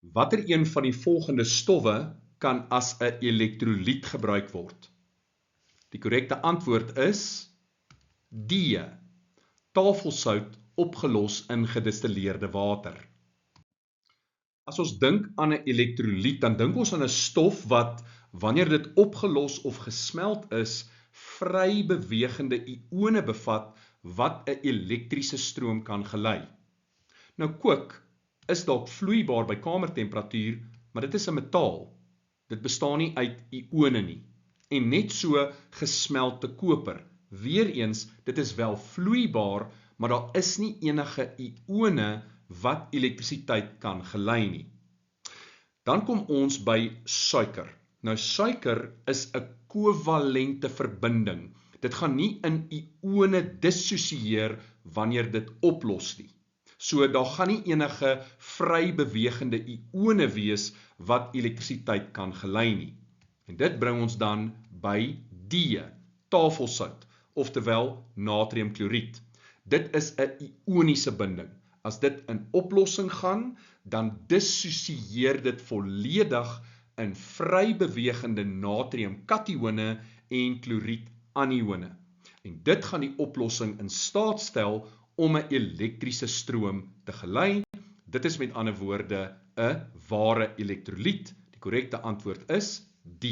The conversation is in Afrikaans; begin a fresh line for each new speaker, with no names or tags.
Watter een van die volgende stowwe kan as 'n elektrolyt gebruik word? Die korrekte antwoord is D. Tafelsout opgelos in gedistilleerde water. As ons dink aan 'n elektrolyt, dan dink ons aan 'n stof wat, wanneer dit opgelos of gesmelt is, vry bewegende ione bevat wat 'n elektriese stroom kan gelei. Nou kook is dalk vloeibaar by kamertemperatuur, maar dit is 'n metaal. Dit bestaan nie uit ione nie. En net so gesmelte koper. Weereens, dit is wel vloeibaar, maar daar is nie enige ione wat elektrisiteit kan gelei nie. Dan kom ons by suiker. Nou suiker is 'n kovalente verbinding. Dit gaan nie in ione dissosieer wanneer dit oplos nie. So daar gaan nie enige vry bewegende ione wees wat elektrisiteit kan gelei nie. En dit bring ons dan by D, tafelsout, oftewel natriumkloried. Dit is 'n ioniese binding. As dit in oplossing gaan, dan dissosieer dit volledig in vry bewegende natriumkatione en kloriedanione. En dit gaan die oplossing in staat stel om 'n elektriese stroom te gelei. Dit is met ander woorde 'n ware elektrolyt. Die korrekte antwoord is D.